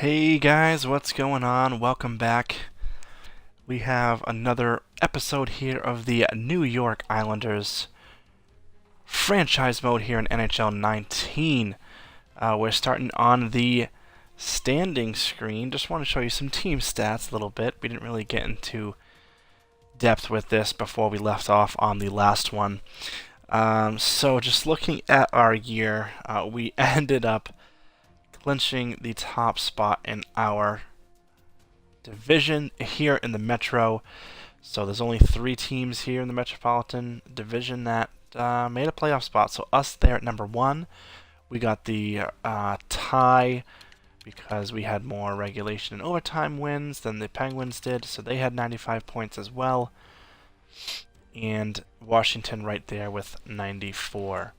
Hey guys, what's going on? Welcome back. We have another episode here of the New York Islanders franchise mode here in NHL 19. We're starting on the standing screen. Just want to show you some team stats a little bit. We didn't really get into depth with this before we left off on the last one. So just looking at our year, we ended up clinching the top spot in our division here in the Metro. So there's only 3 teams here in the Metropolitan Division that made a playoff spot. So us there at number 1. We got the tie because we had more regulation and overtime wins than the Penguins did. So they had 95 points as well. And Washington right there with 94.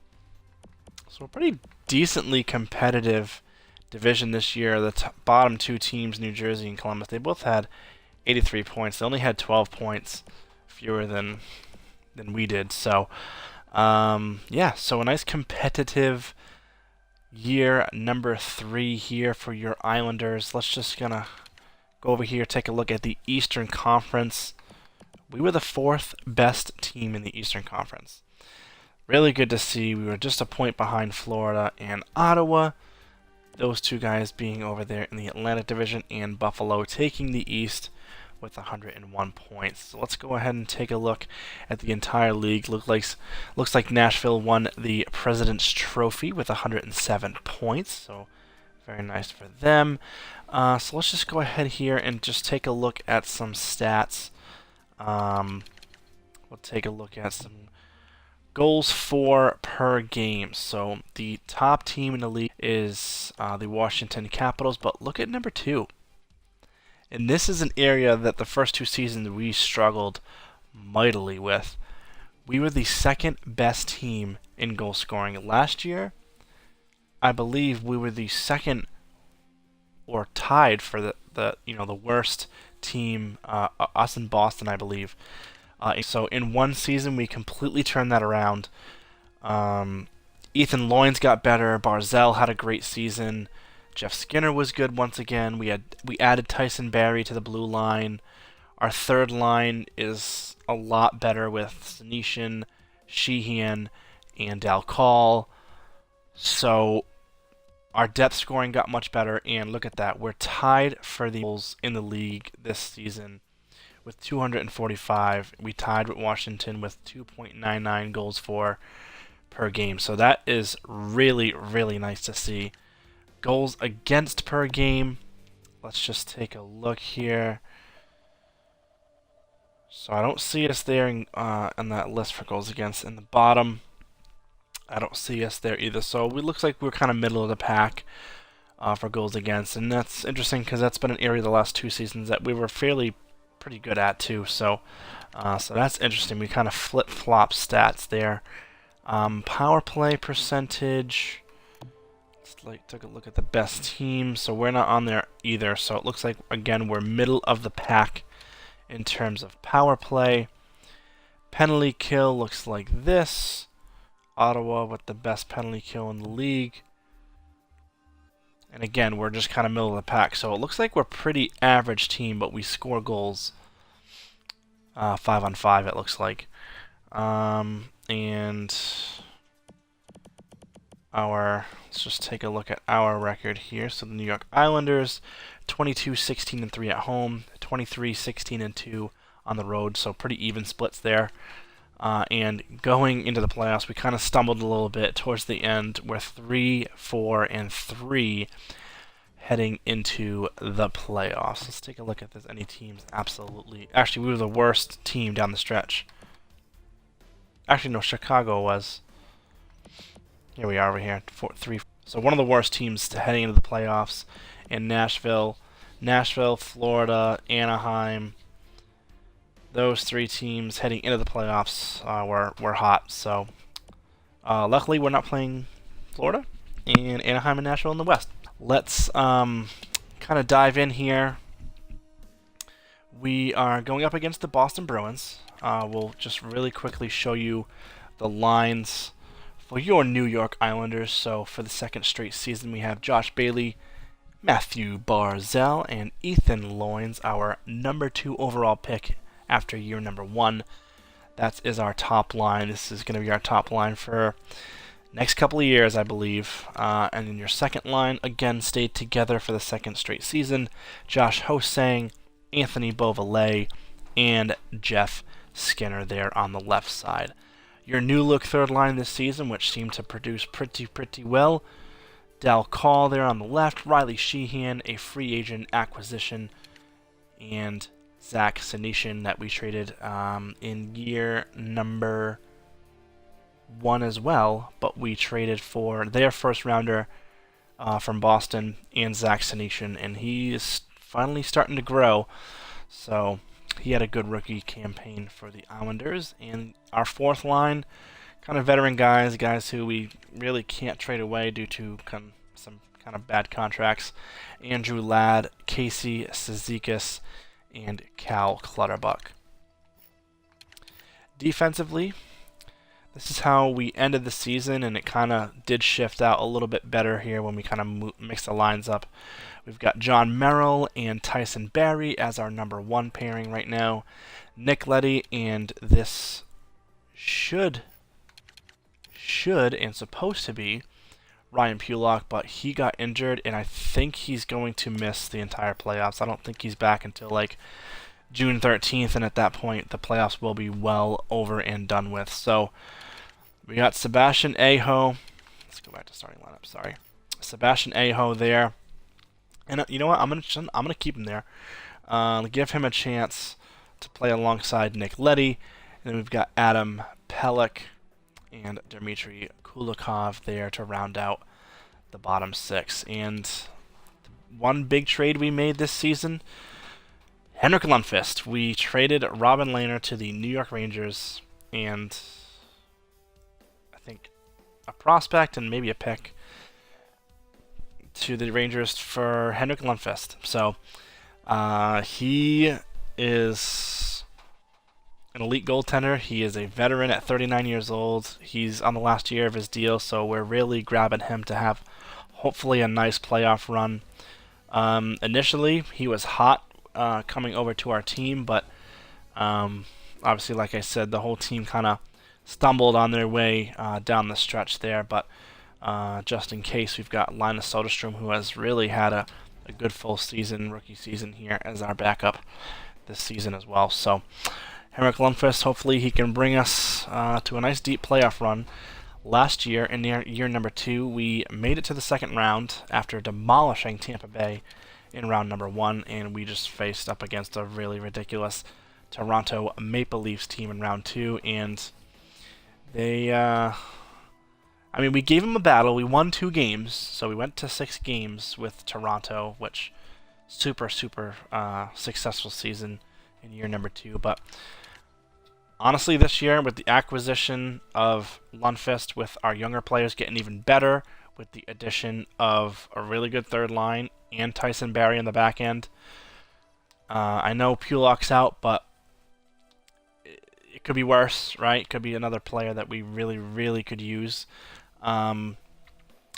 So a pretty decently competitive division this year. The bottom 2 teams, New Jersey and Columbus, they both had 83 points. They only had 12 points fewer than we did. So, yeah, so a nice competitive year, number 3 here for your Islanders. Let's just gonna go over here, take a look at the Eastern Conference. We were the 4th best team in the Eastern Conference. Really good to see. We were just a point behind Florida and Ottawa. Those 2 guys being over there in the Atlantic Division, and Buffalo taking the East with 101 points. So let's go ahead and take a look at the entire league. Looks like Nashville won the President's Trophy with 107 points. So very nice for them. So let's just go ahead here and just take a look at some stats. We'll take a look at some goals for per game. So the top team in the league is the Washington Capitals, but look at number 2. And this is an area that the first 2 seasons we struggled mightily with. We were the 2nd best team in goal scoring. Last year, I believe we were the 2nd or tied for the worst team, us and Boston, I believe. So in one season, we completely turned that around. Ethan Loynes got better. Barzell had a great season. Jeff Skinner was good once again. We added Tyson Barrie to the blue line. Our third line is a lot better with Senyshyn, Sheehan, and Dal Call. So our depth scoring got much better, and look at that. We're tied for the goals in the league this season with 245. We tied with Washington with 2.99 goals for per game. So that is really, really nice to see. Goals against per game. Let's just take a look here. So I don't see us there in that list for goals against in the bottom. I don't see us there either. So it looks like we're kind of middle of the pack for goals against. And that's interesting because that's been an area the last 2 seasons that we were pretty good at too. So that's interesting. We kind of flip-flop stats there. Power play percentage. Let's take a look at the best team. So we're not on there either. So it looks like, again, we're middle of the pack in terms of power play. Penalty kill looks like this. Ottawa with the best penalty kill in the league. And again, we're just kind of middle of the pack. So it looks like we're a pretty average team, but we score goals 5 on 5, it looks like. And let's just take a look at our record here. So the New York Islanders, 22-16-3 at home, 23-16-2 on the road. So pretty even splits there. And going into the playoffs, we kind of stumbled a little bit towards the end. We're 3-4-3 heading into the playoffs. Let's take a look at this. Any teams absolutely... Actually, we were the worst team down the stretch. Actually, no, Chicago was. Here we are over here, 3. So one of the worst teams heading into the playoffs. And Nashville, Florida, Anaheim. Those 3 teams heading into the playoffs were hot. So luckily we're not playing Florida and Anaheim and Nashville in the West. Let's kind of dive in here. We are going up against the Boston Bruins. We'll just really quickly show you the lines for your New York Islanders. So for the 2nd straight season, we have Josh Bailey, Matthew Barzell, and Ethan Loynes, our number 2 overall pick after year number 1. That is our top line. This is going to be our top line for next couple of years, I believe. And then your second line, again, stayed together for the second straight season. Josh Hosang, Anthony Beauvalet, and Jeff Skinner there on the left side. Your new look third line this season, which seemed to produce pretty well. Dal Call there on the left, Riley Sheehan, a free agent acquisition, and Zach Senyshyn that we traded in year number 1 as well, but we traded for their first rounder from Boston and Zach Senyshyn, and he is finally starting to grow. So he had a good rookie campaign for the Islanders. And our fourth line, kind of veteran guys who we really can't trade away due to some kind of bad contracts. Andrew Ladd, Casey Cizikas, and Cal Clutterbuck. Defensively, this is how we ended the season, and it kind of did shift out a little bit better here when we kind of mix the lines up. We've got John Merrill and Tyson Barrie as our number 1 pairing right now. Nick Leddy, and this should and supposed to be Ryan Pulock, but he got injured, and I think he's going to miss the entire playoffs. I don't think he's back until like June 13th, and at that point the playoffs will be well over and done with. So we got Sebastian Aho. Let's go back to starting lineup. Sorry, Sebastian Aho there, and you know what? I'm gonna keep him there. Give him a chance to play alongside Nick Leddy, and then we've got Adam Pelech and Dmitry Kulikov there to round out the bottom 6. And one big trade we made this season, Henrik Lundqvist. We traded Robin Lehner to the New York Rangers, and I think a prospect and maybe a pick to the Rangers for Henrik Lundqvist. So he is an elite goaltender. He is a veteran at 39 years old. He's on the last year of his deal, so we're really grabbing him to have hopefully a nice playoff run. Initially, he was hot coming over to our team, but obviously, like I said, the whole team kind of stumbled on their way down the stretch there. But just in case, we've got Linus Soderstrom, who has really had a good full season, rookie season here as our backup this season as well. So Henrik Lundqvist, hopefully he can bring us to a nice deep playoff run. Last year, in year number 2, we made it to the second round after demolishing Tampa Bay in round number 1, and we just faced up against a really ridiculous Toronto Maple Leafs team in round 2, and they, we gave them a battle. We won 2 games, so we went to 6 games with Toronto, which super successful season in year number 2, but honestly, this year, with the acquisition of Lundqvist, with our younger players getting even better, with the addition of a really good third line and Tyson Barrie in the back end, I know Pulock's out, but it could be worse, right? It could be another player that we really could use. I'm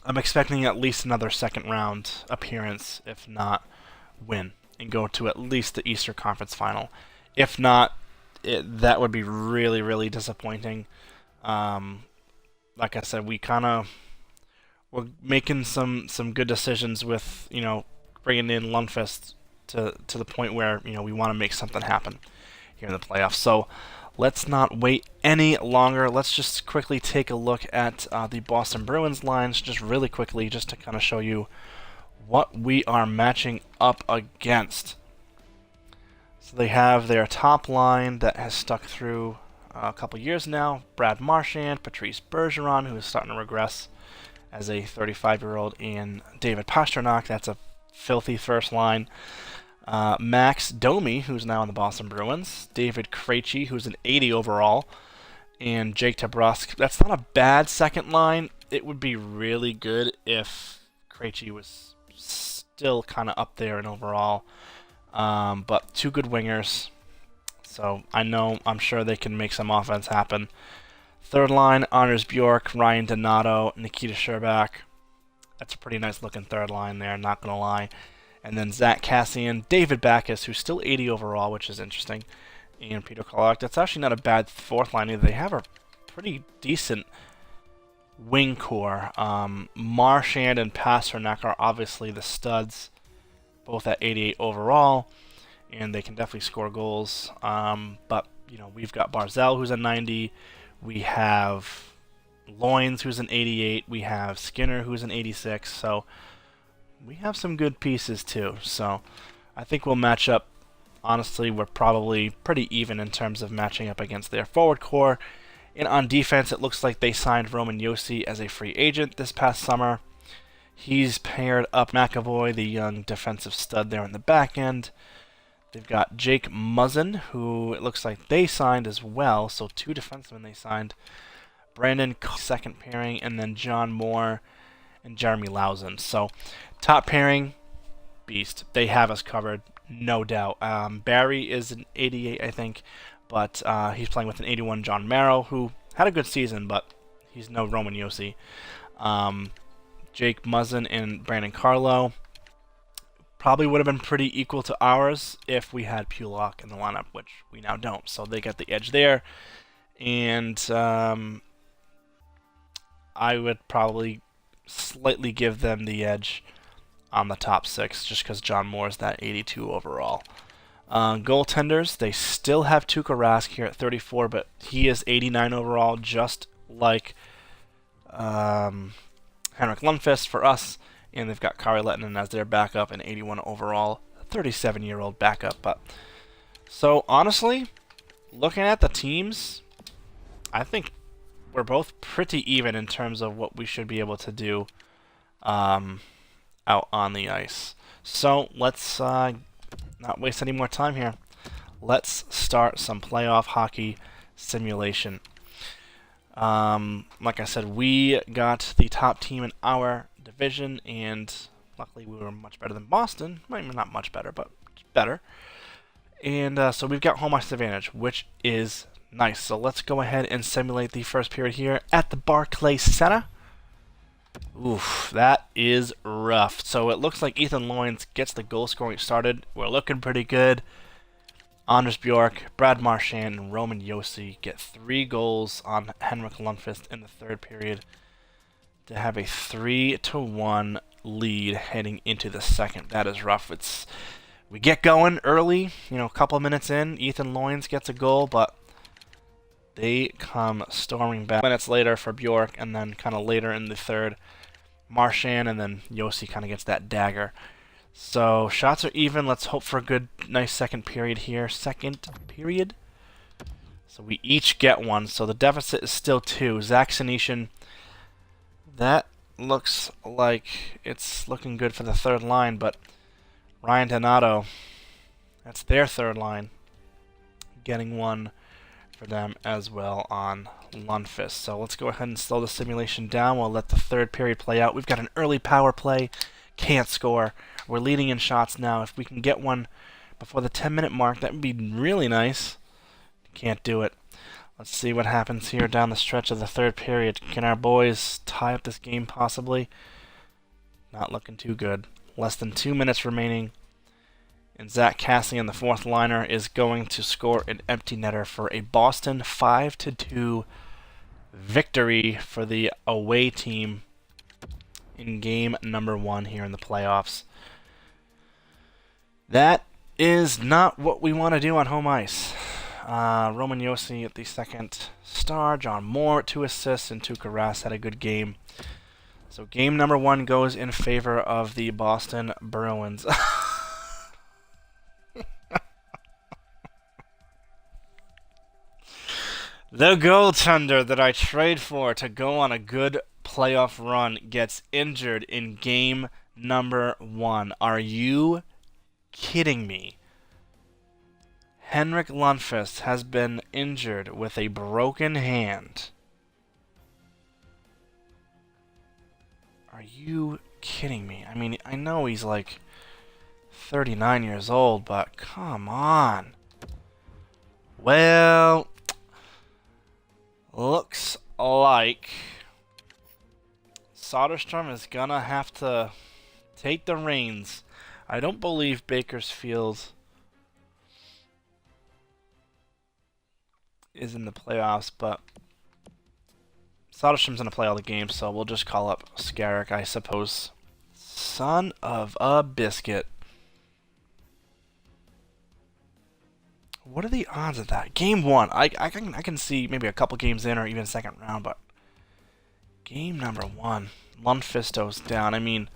expecting at least another second round appearance, if not win, and go to at least the Eastern Conference Final. If not, that would be really disappointing. Like I said, we're making some good decisions with bringing in Lundqvist to the point where we want to make something happen here in the playoffs. So let's not wait any longer. Let's just quickly take a look at the Boston Bruins lines, just really quickly, just to kind of show you what we are matching up against. So they have their top line that has stuck through a couple years now. Brad Marchand, Patrice Bergeron, who is starting to regress as a 35-year-old, and David Pastrnak. That's a filthy first line. Max Domi, who's now in the Boston Bruins. David Krejci, who's an 80 overall. And Jake DeBrusk. That's not a bad second line. It would be really good if Krejci was still kind of up there in overall. But 2 good wingers. So I'm sure they can make some offense happen. Third line, Anders Bjork, Ryan Donato, Nikita Sherbak. That's a pretty nice looking third line there, not going to lie. And then Zach Cassian, David Backus, who's still 80 overall, which is interesting, and Peter Kolak. That's actually not a bad fourth line either. They have a pretty decent wing core. Marchand and Pasternak are obviously the studs, both at 88 overall, and they can definitely score goals. But, you know, we've got Barzell, who's a 90. We have Loins, who's an 88. We have Skinner, who's an 86. So we have some good pieces too. So I think we'll match up. Honestly, we're probably pretty even in terms of matching up against their forward core. And on defense, it looks like they signed Roman Josi as a free agent this past summer. He's paired up McAvoy, the young defensive stud there in the back end. They've got Jake Muzzin, who it looks like they signed as well. So 2 defensemen they signed. Brandon, second pairing, and then John Moore and Jeremy Lausen. So top pairing, beast. They have us covered, no doubt. Barry is an 88, I think, but he's playing with an 81 John Marrow, who had a good season, but he's no Roman Josi. Jake Muzzin and Brandon Carlo probably would have been pretty equal to ours if we had Pulock in the lineup, which we now don't. So they get the edge there. And I would probably slightly give them the edge on the top 6, just because John Moore is that 82 overall. Goaltenders, they still have Tuukka Rask here at 34, but he is 89 overall, just like Henrik Lundqvist for us. And they've got Kari Lehtinen as their backup, an 81 overall, 37-year-old backup. But so honestly, looking at the teams, I think we're both pretty even in terms of what we should be able to do out on the ice. So let's not waste any more time here. Let's start some playoff hockey simulation. Like I said, we got the top team in our division, and luckily we were much better than Boston. Well, not much better, but better. And so we've got home ice advantage, which is nice. So let's go ahead and simulate the first period here at the Barclays Center. Oof, that is rough. So it looks like Ethan Loins gets the goal scoring started. We're looking pretty good. Anders Bjork, Brad Marchand, and Roman Josi get 3 goals on Henrik Lundqvist in the third period to have a 3-1 lead heading into the second. That is rough. We get going early, you know, a couple of minutes in. Ethan Loins gets a goal, but they come storming back minutes later for Bjork, and then kind of later in the third, Marchand, and then Josi kind of gets that dagger. So shots are even. Let's hope for a good, nice second period here. Second period. So we each get 1. So the deficit is still 2. Zach Senyshyn, that looks like it's looking good for the third line, but Ryan Donato, that's their third line, getting 1 for them as well on Lundqvist. So let's go ahead and slow the simulation down. We'll let the third period play out. We've got an early power play. Can't score. We're leading in shots now. If we can get one before the 10-minute mark, that would be really nice. Can't do it. Let's see what happens here down the stretch of the third period. Can our boys tie up this game possibly? Not looking too good. Less than 2 minutes remaining. And Zach Cassian, the fourth liner, is going to score an empty netter for a Boston 5-2 victory for the away team in game number 1 here in the playoffs. That is not what we want to do on home ice. Roman Josi at the second star, John Moore 2 assists, and Tuukka Rask had a good game. So game number 1 goes in favor of the Boston Bruins. The goaltender that I trade for to go on a good playoff run gets injured in game number 1. Are you kidding me? Henrik Lundqvist has been injured with a broken hand. Are you kidding me? I mean, I know he's like 39 years old, but come on. Well, looks like Soderstrom is gonna have to take the reins. I don't believe Bakersfield is in the playoffs, but Soderstrom's gonna play all the games, so we'll just call up Skarek, I suppose. Son of a biscuit. What are the odds of that? Game 1. I can see maybe a couple games in or even second round, but game number 1. Lundfisto's down. I mean,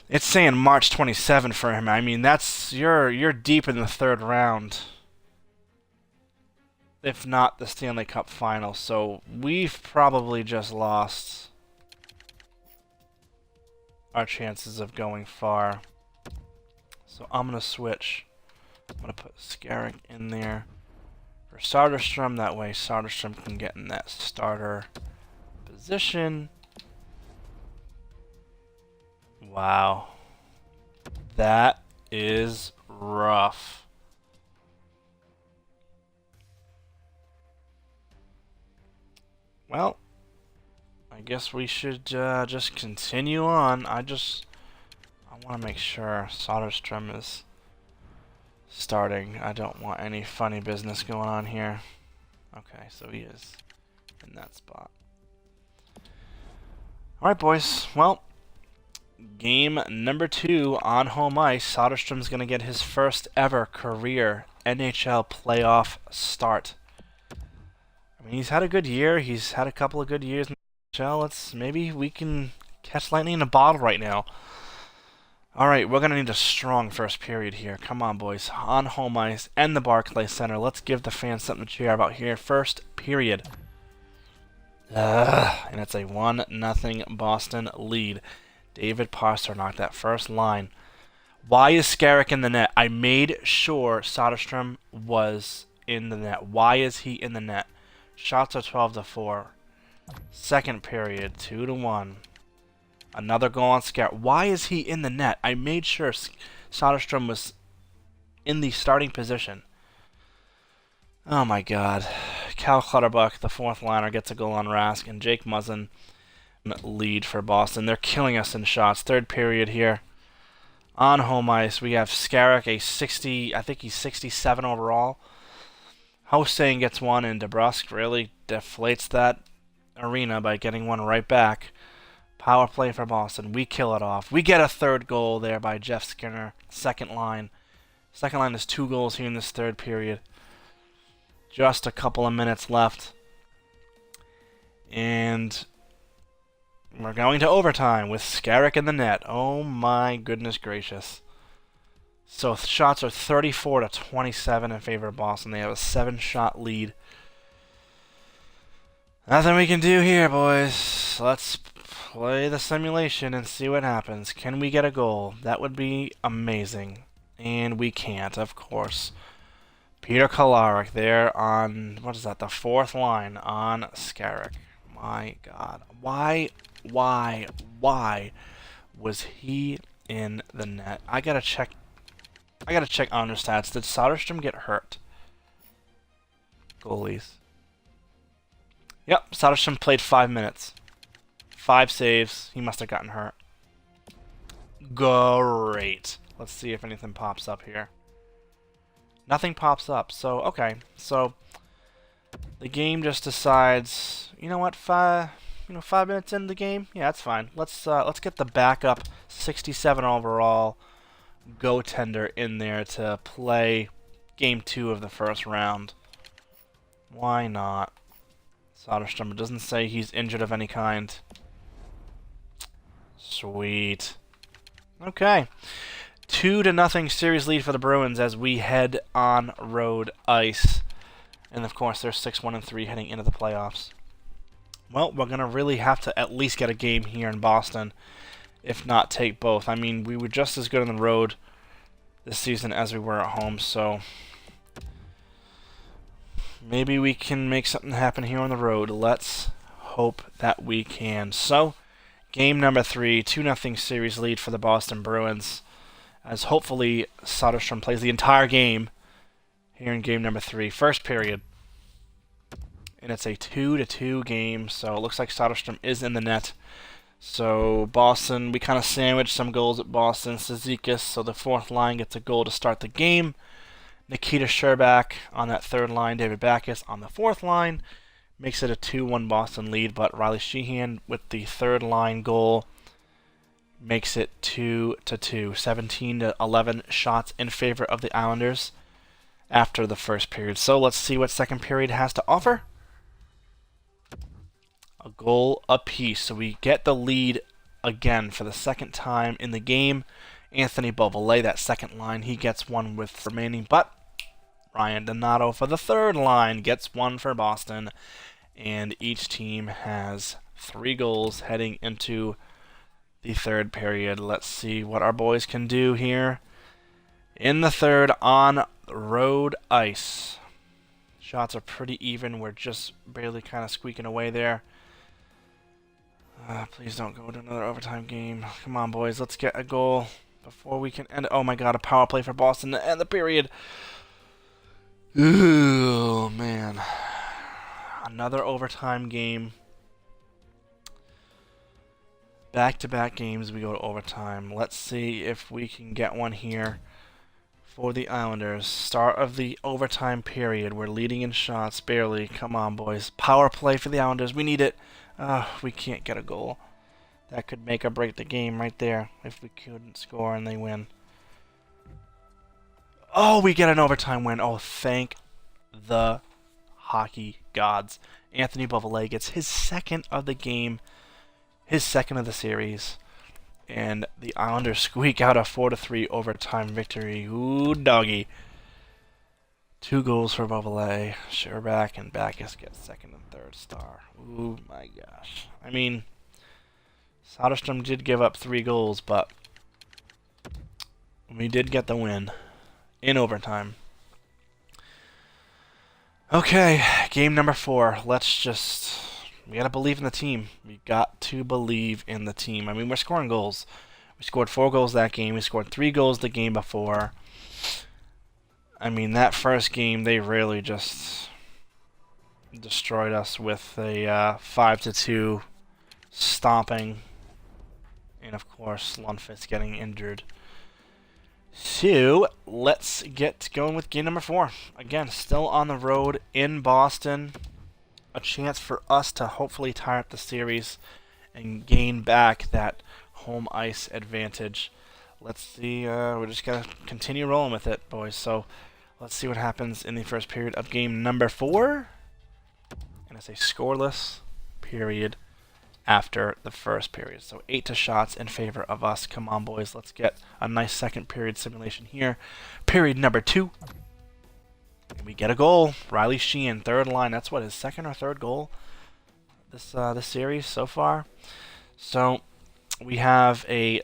it's saying March 27 for him. I mean, that's you're deep in the third round, if not the Stanley Cup final. So we've probably just lost our chances of going far. So I'm gonna switch. I'm going to put Skarek in there for Soderstrom. That way Soderstrom can get in that starter position. Wow. That is rough. Well, I guess we should just continue on. I want to make sure Soderstrom is starting. I don't want any funny business going on here. Okay, so he is in that spot. Alright, boys. Well, game number 2 on home ice. Soderstrom's going to get his first ever career NHL playoff start. I mean, he's had a good year. He's had a couple of good years in the NHL. Maybe we can catch lightning in a bottle right now. Alright, we're going to need a strong first period here. Come on, boys. On home ice and the Barclays Center. Let's give the fans something to cheer about here. First period. And it's a 1-0 Boston lead. David Pastrnak, that first line. Why is Skarek in the net? I made sure Soderstrom was in the net. Why is he in the net? Shots are 12-4. Second period, 2-1. Another goal on Skarek. Why is he in the net? I made sure Soderstrom was in the starting position. Oh my god. Cal Clutterbuck, the fourth liner, gets a goal on Rask, and Jake Muzzin lead for Boston. They're killing us in shots. Third period here. On home ice, we have Skarek, a 60, I think he's 67 overall. Hossein gets one, and DeBrusk really deflates that arena by getting one right back. Power play for Boston. We kill it off. We get a third goal there by Jeff Skinner. Second line. Second line is 2 goals here in this third period. Just a couple of minutes left. And we're going to overtime with Skarek in the net. Oh my goodness gracious. So shots are 34-27 in favor of Boston. They have a 7-shot lead. Nothing we can do here, boys. Let's play the simulation and see what happens. Can we get a goal? That would be amazing. And we can't, of course. Peter Kolarek there on, what is that, the fourth line on Skarek. My god. Why was he in the net? I gotta check on their stats. Did Soderstrom get hurt? Goalies. Yep, Soderstrom played 5 minutes. 5 saves. He must have gotten hurt. Great. Let's see if anything pops up here. Nothing pops up. So, okay. So, the game just decides, you know what, 5 minutes into the game? Yeah, that's fine. Let's get the backup 67 overall goaltender in there to play game 2 of the first round. Why not? Soderstrom, it doesn't say he's injured of any kind. Sweet. Okay. 2-0 series lead for the Bruins as we head on road ice. And of course, they're 6-1-3 heading into the playoffs. Well, we're going to really have to at least get a game here in Boston, if not take both. I mean, we were just as good on the road this season as we were at home, so maybe we can make something happen here on the road. Let's hope that we can. So, game number 3, 2-0 series lead for the Boston Bruins, as hopefully Soderstrom plays the entire game here in game number 3. First period. and it's a 2-2 game, so it looks like Soderstrom is in the net. So Boston, we kind of sandwiched some goals at Boston. Cizikas, so the fourth line gets a goal to start the game. Nikita Sherbak on that third line. David Backes on the fourth line. Makes it a 2-1 Boston lead, but Riley Sheehan with the third line goal makes it 2-2. 17-11 shots in favor of the Islanders after the first period. So let's see what second period has to offer. A goal apiece. So we get the lead again for the second time in the game. Anthony Beauvalet, that second line, he gets one with remaining, but Ryan Donato for the third line gets one for Boston. And each team has 3 goals heading into the third period. Let's see what our boys can do here in the third on road ice. Shots are pretty even. We're just barely kind of squeaking away there. Please don't go to another overtime game. Come on, boys. Let's get a goal before we can end. Oh, my God. A power play for Boston to end the period. Ooh, man. Another overtime game. Back-to-back games, we go to overtime. Let's see if we can get one here for the Islanders. Start of the overtime period. We're leading in shots, barely. Come on, boys. Power play for the Islanders. We need it. We can't get a goal. That could make or break the game right there if we couldn't score and they win. Oh, we get an overtime win. Oh, thank the hockey gods. Anthony Beauvalet gets his second of the game, his second of the series, and the Islanders squeak out a 4-3 overtime victory. Ooh, doggy. 2 goals for Beauvalet. Sherbak and Backes get second and third star. Ooh, my gosh. I mean, Soderstrom did give up 3 goals, but we did get the win in overtime. Okay, game number 4. We gotta believe in the team. We got to believe in the team. I mean, we're scoring goals. We scored 4 goals that game. We scored 3 goals the game before. I mean, that first game, they really just destroyed us with a 5-2 stomping. And, of course, Lundqvist getting injured. So, let's get going with game number 4. Again, still on the road in Boston. A chance for us to hopefully tie up the series and gain back that home ice advantage. Let's see, we're just going to continue rolling with it, boys. So, let's see what happens in the first period of game number 4. And it's a scoreless period after the first period. So 8 shots in favor of us. Come on, boys. Let's get a nice second period simulation here. Period number 2. And we get a goal. Riley Sheehan, third line. That's what, his second or third goal this series so far. So we have a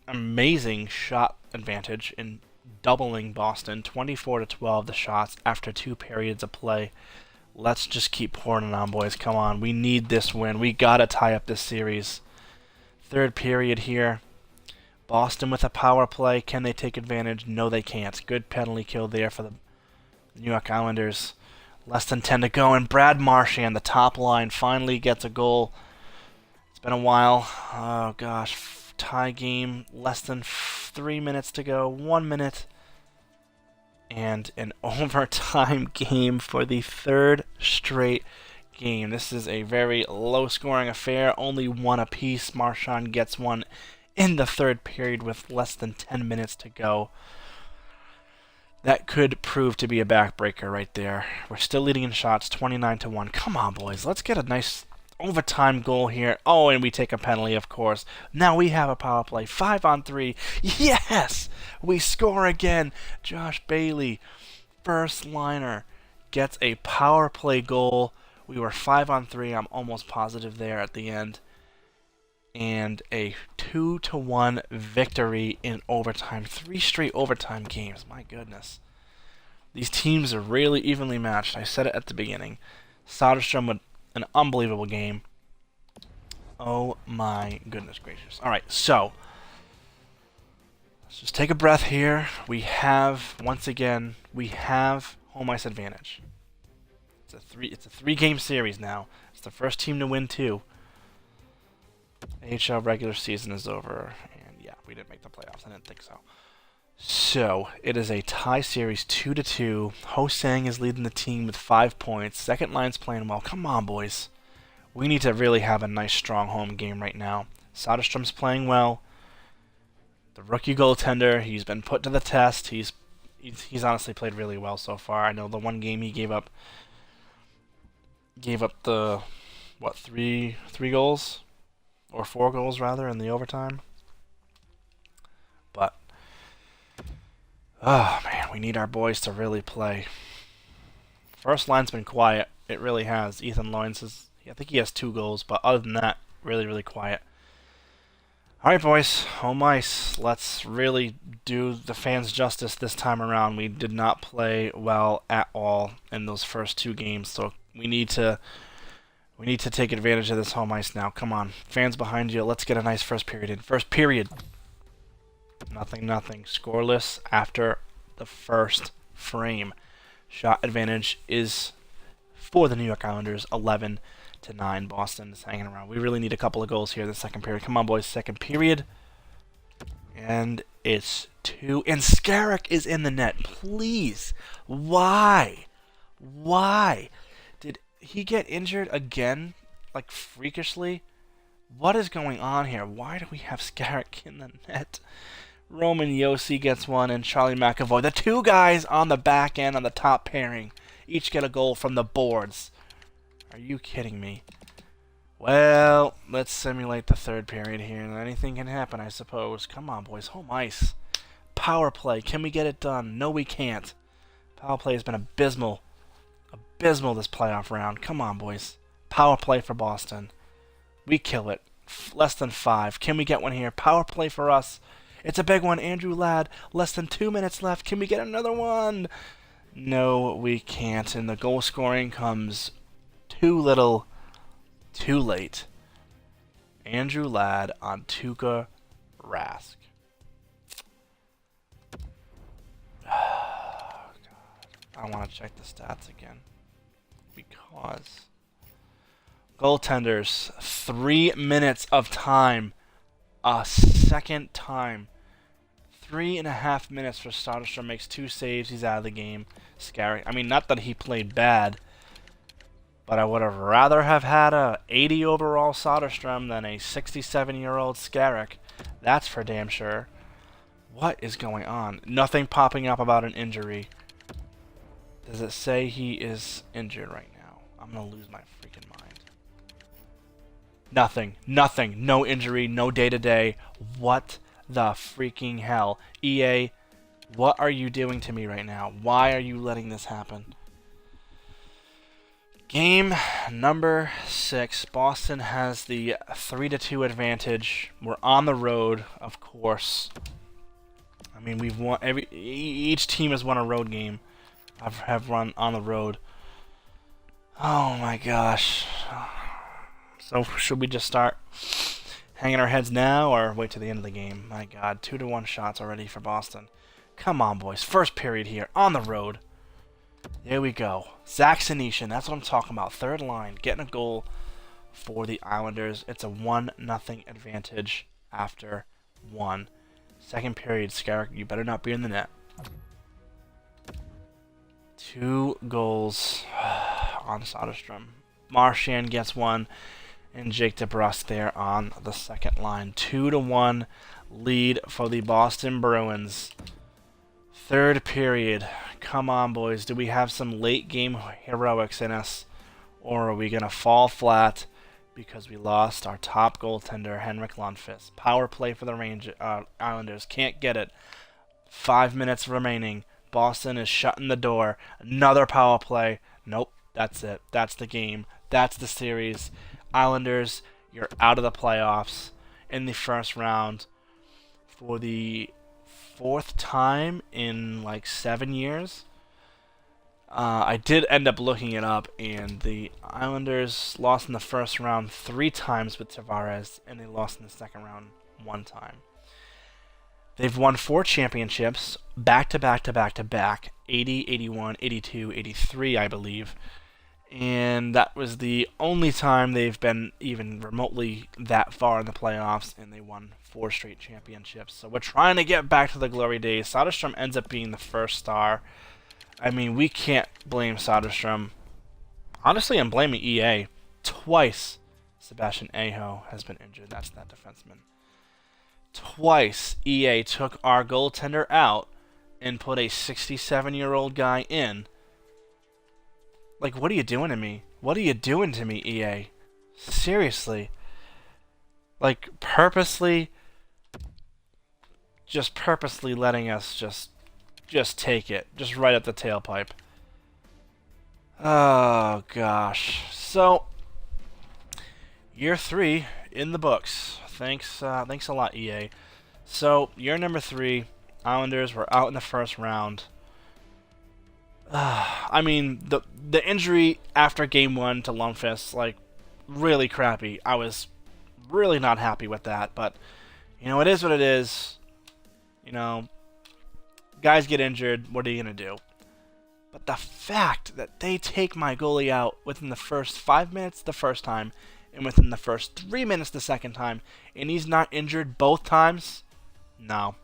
amazing shot advantage in doubling Boston. 24-12 the shots after 2 periods of play. Let's just keep pouring it on, boys. Come on. We need this win. We got to tie up this series. Third period here. Boston with a power play. Can they take advantage? No, they can't. Good penalty kill there for the New York Islanders. Less than 10 to go. And Brad Marchand, the top line, finally gets a goal. It's been a while. Oh, gosh. Tie game. Less than 3 minutes to go. 1 minute. And an overtime game for the 3rd straight game. This is a very low-scoring affair. Only 1 apiece. Marchand gets one in the 3rd period with less than 10 minutes to go. That could prove to be a backbreaker right there. We're still leading in shots, 29-1. Come on, boys. Let's get a nice overtime goal here. Oh, and we take a penalty, of course. Now we have a power play. 5-on-3. Yes! We score again. Josh Bailey, first liner, gets a power play goal. We were 5-on-3. I'm almost positive there at the end. And a 2-1 victory in overtime. 3 straight overtime games. My goodness. These teams are really evenly matched. I said it at the beginning. Soderstrom with an unbelievable game. Oh my goodness gracious. Alright, so let's just take a breath here. We have, once again, home ice advantage. It's a three-game series now. It's the first team to win two. AHL regular season is over, and yeah, we didn't make the playoffs. I didn't think so. So it is a tie series, 2-2. Ho-Sang is leading the team with 5 points. Second line's playing well. Come on, boys. We need to really have a nice, strong home game right now. Soderstrom's playing well. The rookie goaltender, he's been put to the test. He's honestly played really well so far. I know the one game he gave up the three goals or 4 goals rather in the overtime. But oh man, we need our boys to really play. First line's been quiet. It really has. Ethan Loynes I think he has 2 goals, but other than that, really, really quiet. Alright, boys. Home ice. Let's really do the fans justice this time around. We did not play well at all in those first 2 games, so we need to take advantage of this home ice now. Come on. Fans behind you. Let's get a nice first period in. First period. Nothing. Scoreless after the first frame. Shot advantage is for the New York Islanders, 11-9. Boston is hanging around. We really need a couple of goals here in the second period. Come on, boys. Second period. And it's 2. And Skarek is in the net. Please. Why? Did he get injured again? Like, freakishly? What is going on here? Why do we have Skarek in the net? Roman Josi gets one, and Charlie McAvoy. The 2 guys on the back end on the top pairing each get a goal from the boards. Are you kidding me? Well, let's simulate the third period here, and anything can happen, I suppose. Come on, boys. Home ice. Power play. Can we get it done? No, we can't. Power play has been abysmal. Abysmal this playoff round. Come on, boys. Power play for Boston. We kill it. Less than 5. Can we get one here? Power play for us. It's a big one. Andrew Ladd. Less than 2 minutes left. Can we get another one? No, we can't. And the goal scoring comes too little, too late. Andrew Ladd on Tuukka Rask. Oh, God. I want to check the stats again. Because goaltenders, 3 minutes of time. A second time. 3.5 minutes for Soderstrom. Makes 2 saves. He's out of the game. Scary. I mean, not that he played bad, but I would have rather have had a 80 overall Soderstrom than a 67-year-old Skarek. That's for damn sure. What is going on? Nothing popping up about an injury. Does it say he is injured right now? I'm going to lose my freaking mind. Nothing. No injury. No day-to-day. What the freaking hell? EA, what are you doing to me right now? Why are you letting this happen? Game number 6. Boston has the 3-2 advantage. We're on the road, of course. I mean, we've won each team has won a road game. Have run on the road. Oh my gosh. So should we just start hanging our heads now or wait till the end of the game? My God, 2-1 shots already for Boston. Come on, boys. First period here on the road. There we go. Zach Senyshyn, that's what I'm talking about. Third line, getting a goal for the Islanders. It's a 1-0 advantage after 1. Second period, Skarek, you better not be in the net. 2 goals on Soderstrom. Marchand gets 1, and Jake DeBrusk there on the second line. 2-1 lead for the Boston Bruins. Third period. Come on, boys. Do we have some late game heroics in us? Or are we going to fall flat because we lost our top goaltender, Henrik Lundqvist? Power play for the Islanders. Can't get it. 5 minutes remaining. Boston is shutting the door. Another power play. Nope. That's it. That's the game. That's the series. Islanders, you're out of the playoffs in the first round for the 4th time in like 7 years. I did end up looking it up, and the Islanders lost in the first round 3 times with Tavares, and they lost in the second round 1 time. They've won 4 championships, back to back to back to back, 80, 81, 82, 83, I believe. And that was the only time they've been even remotely that far in the playoffs, and they won 4 straight championships. So we're trying to get back to the glory days. Soderstrom ends up being the first star. I mean, we can't blame Soderstrom. Honestly, I'm blaming EA. Twice, Sebastian Aho has been injured. That's that defenseman. Twice, EA took our goaltender out and put a 67-year-old guy in. Like, what are you doing to me? What are you doing to me, EA? Seriously. Like, purposely letting us just take it. Just right at the tailpipe. Oh, gosh. So, year 3 in the books. Thanks a lot, EA. So, year number 3, Islanders were out in the first round. I mean, the injury after Game 1 to Lundqvist, like, really crappy. I was really not happy with that, but, you know, it is what it is. You know, guys get injured, what are you going to do? But the fact that they take my goalie out within the first 5 minutes the first time, and within the first 3 minutes the second time, and he's not injured both times, no.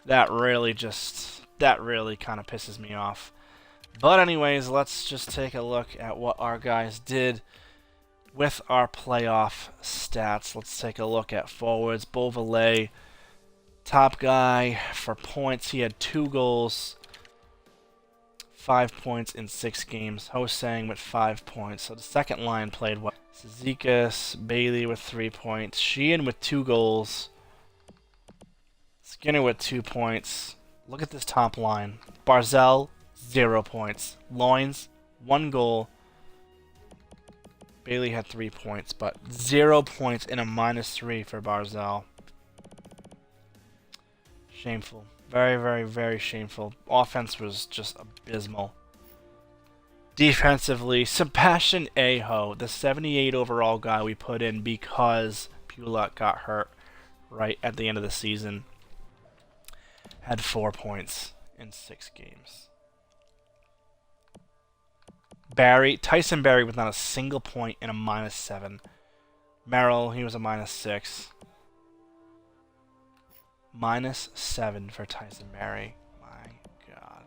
That really kind of pisses me off. But anyways, let's just take a look at what our guys did with our playoff stats. Let's take a look at forwards. Beauvalet, top guy for points. He had 2 goals, 5 points in 6 games. Ho-Sang with 5 points. So the second line played well. Zizekas, Bailey with 3 points. Sheehan with 2 goals. Skinner with 2 points. Look at this top line. Barzal, 0 points. Loins, 1 goal. Bailey had 3 points, but 0 points and a -3 for Barzal. Shameful. Very, very, very shameful. Offense was just abysmal. Defensively, Sebastian Aho, the 78 overall guy we put in because Pulock got hurt right at the end of the season, had 4 points in 6 games. Tyson Barrie with not a single point and a -7. Merrill, he was a -6. -7 for Tyson Barrie. My God.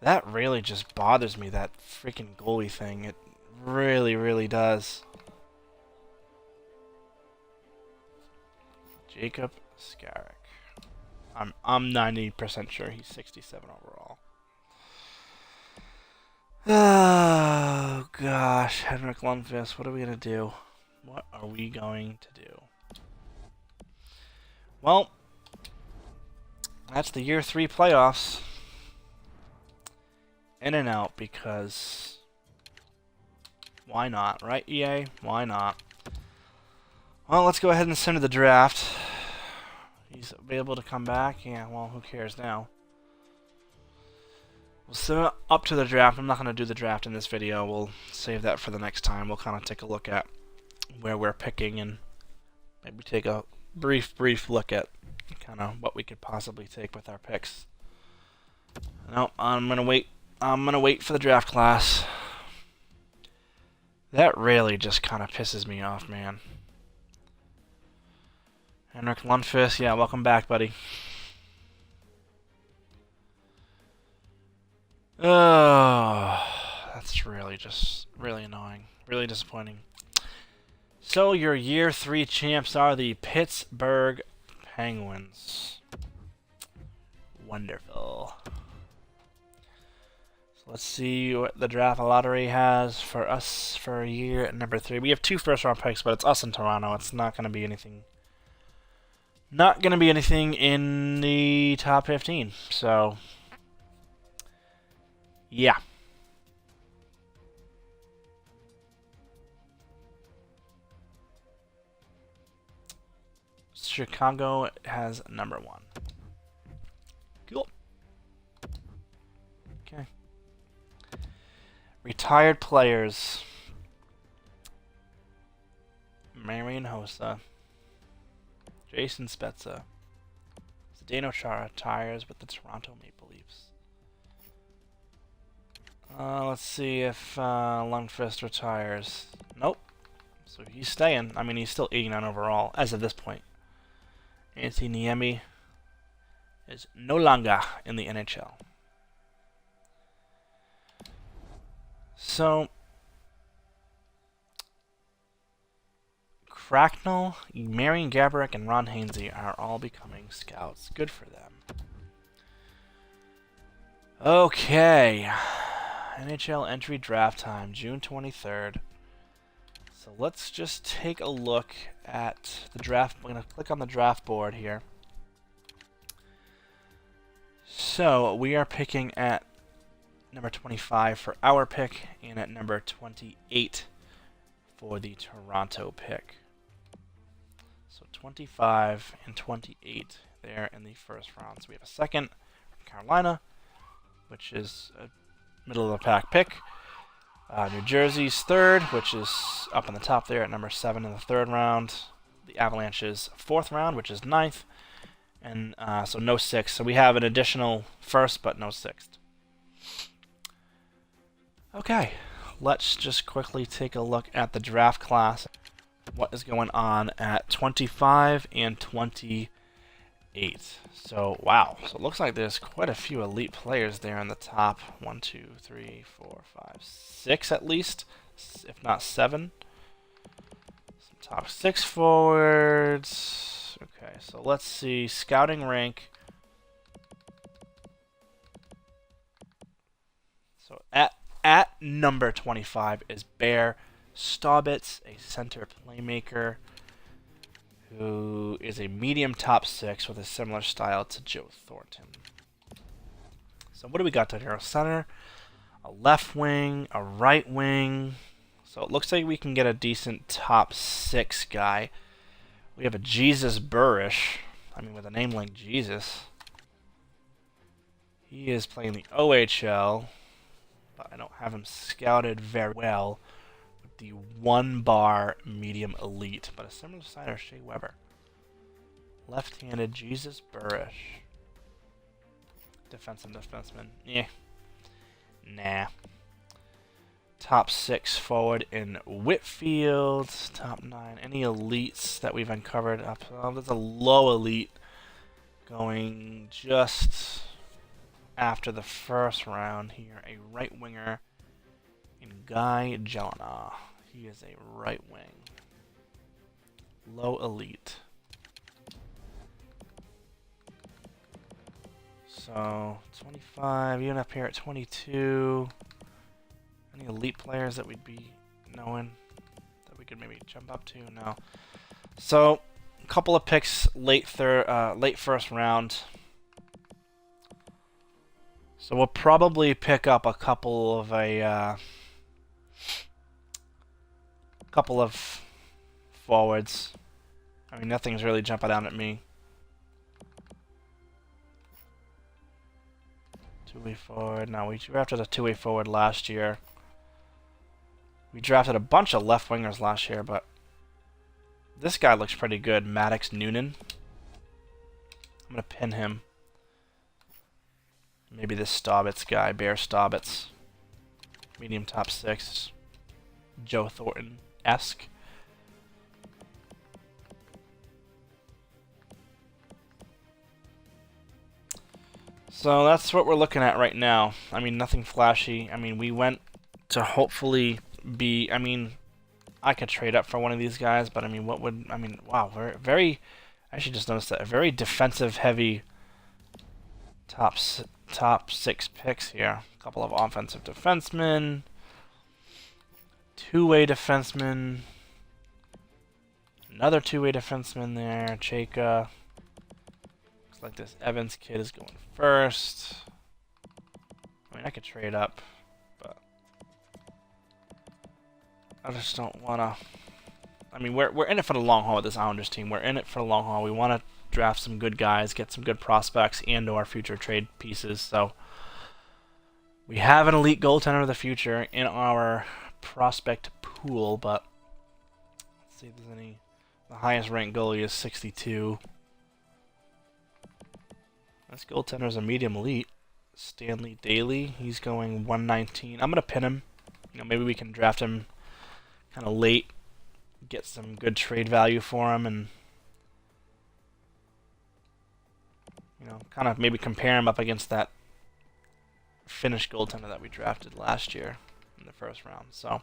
That really just bothers me, that freaking goalie thing. It really, really does. Jacob Skarek. I'm 90% sure he's 67 overall. Oh gosh, Henrik Lundqvist, what are we gonna do? What are we going to do? Well, that's the year 3 playoffs. In and out, because why not, right, EA? Why not? Well, let's go ahead and send to the draft. He's able to come back. Yeah, well, who cares now? We'll send it up to the draft. I'm not going to do the draft in this video. We'll save that for the next time. We'll kind of take a look at where we're picking and maybe take a brief look at kind of what we could possibly take with our picks. No, I'm going to wait. I'm going to wait for the draft class. That really just kind of pisses me off, man. Henrik Lundqvist, yeah, welcome back, buddy. Oh, that's really annoying. Really disappointing. So your year 3 champs are the Pittsburgh Penguins. Wonderful. So let's see what the draft lottery has for us for year number 3. We have 2 first-round picks, but it's us in Toronto. It's not going to be anything. Not going to be anything in the top 15. So, yeah. Chicago has number 1. Cool. Okay. Retired players. Marian Hossa. Jason Spezza. Zdeno Chara retires with the Toronto Maple Leafs. Let's see if Lundqvist retires. Nope. So he's staying. I mean, he's still 89 overall as of this point. Antti Niemi is no longer in the NHL. So, Cracknell, Marian Gaborik, and Ron Hainsey are all becoming scouts. Good for them. Okay. NHL entry draft time, June 23rd. So let's just take a look at the draft. I'm going to click on the draft board here. So we are picking at number 25 for our pick and at number 28 for the Toronto pick. So 25 and 28 there in the first round. So we have a second from Carolina, which is a middle-of-the-pack pick. New Jersey's third, which is up on the top there at number 7 in the third round. The Avalanche's fourth round, which is 9th. And so no 6th. So we have an additional first, but no 6th. Okay, let's just quickly take a look at the draft class. What is going on at 25 and 28. So, wow. So it looks like there's quite a few elite players there in the top. 1, 2, 3, 4, 5, 6 at least, if not 7. Some top 6 forwards. Okay, so let's see. Scouting rank. So at number 25 is Bear Staubitz, a center playmaker who is a medium top 6 with a similar style to Joe Thornton. So what do we got down here? A center, a left wing, a right wing. So it looks like we can get a decent top 6 guy. We have a Jesus Burish. I mean, with a name like Jesus. He is playing the OHL, but I don't have him scouted very well. The 1-bar medium elite, but a similar sign of Shea Weber. Left-handed Jesus Burish. Defenseman. Yeah. Nah. Top 6 forward in Whitfield. Top 9. Any elites that we've uncovered up? There's a low elite going just after the first round here. A right winger. Guy Jelena. He is a right wing. Low elite. So, 25, even up here at 22. Any elite players that we'd be knowing that we could maybe jump up to? No. So, a couple of picks late first round. So we'll probably pick up a couple of forwards. I mean, nothing's really jumping out at me. Two-way forward. No, we drafted a two-way forward last year. We drafted a bunch of left wingers last year, but this guy looks pretty good. Maddox Noonan. I'm gonna pin him. Maybe this Staubitz guy, Bear Staubitz. Medium top 6. Joe Thornton-esque. So that's what we're looking at right now. I mean, nothing flashy. I mean, we went to hopefully be... I mean, I could trade up for one of these guys, but I mean, what would... I mean, wow, very... I actually just noticed that. A very defensive-heavy top 6 picks here. A couple of offensive defensemen. Two-way defenseman. Another two-way defenseman there. Chayka. Looks like this Evans kid is going first. I mean, I could trade up, but I just don't want to... I mean, we're in it for the long haul with this Islanders team. We're in it for the long haul. We want to draft some good guys, get some good prospects, and our future trade pieces. So we have an elite goaltender of the future in our prospect pool, but let's see if there's any... The highest ranked goalie is 62. This goaltender is a medium elite. Stanley Daly. He's going 119. I'm going to pin him. Maybe we can draft him kind of late, get some good trade value for him, and kind of maybe compare him up against that Finnish goaltender that we drafted last year in the first round. So, all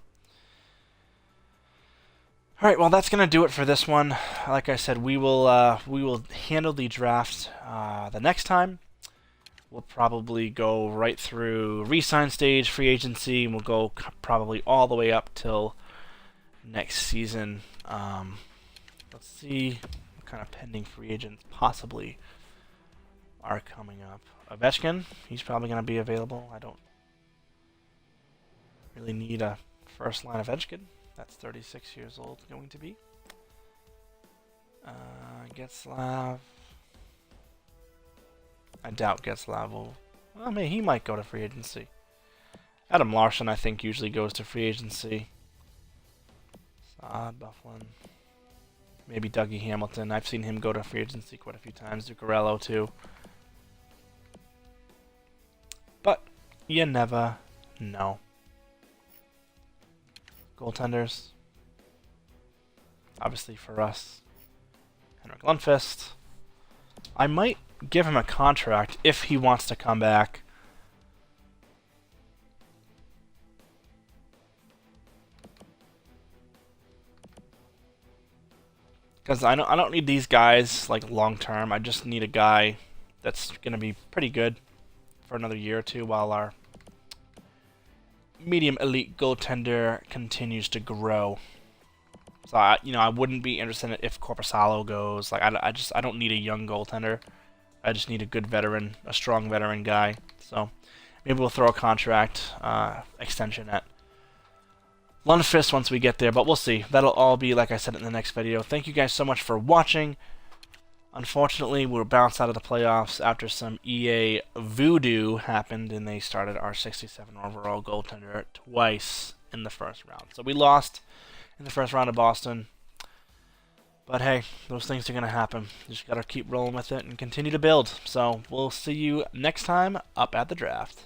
right, well, that's gonna do it for this one. Like I said, we will handle the draft the next time. We'll probably go right through re-sign stage, free agency, and we'll go probably all the way up till next season. Let's see what kind of pending free agents possibly are coming up. Ovechkin, he's probably going to be available. I don't really need a first line Ovechkin. That's 36 years old going to be. Getzlav. I doubt Getzlav will... Well, I mean, he might go to free agency. Adam Larson, I think, usually goes to free agency. Saad, Bufflin. Maybe Dougie Hamilton. I've seen him go to free agency quite a few times. Zuccarello, too. But you never know. Goaltenders. Obviously for us, Henrik Lundqvist. I might give him a contract if he wants to come back. Because I don't need these guys like long term. I just need a guy that's gonna be pretty good for another year or two while our medium elite goaltender continues to grow. So I wouldn't be interested in it if Korpisalo goes. Like I don't need a young goaltender. I just need a good veteran, a strong veteran guy. So maybe we'll throw a contract extension at Lundqvist once we get there, but we'll see. That'll all be, like I said, in the next video. Thank you guys so much for watching. Unfortunately, we were bounced out of the playoffs after some EA voodoo happened, and they started our 67 overall goaltender twice in the first round. So we lost in the first round of Boston. But hey, those things are going to happen. You just got to keep rolling with it and continue to build. So we'll see you next time up at the draft.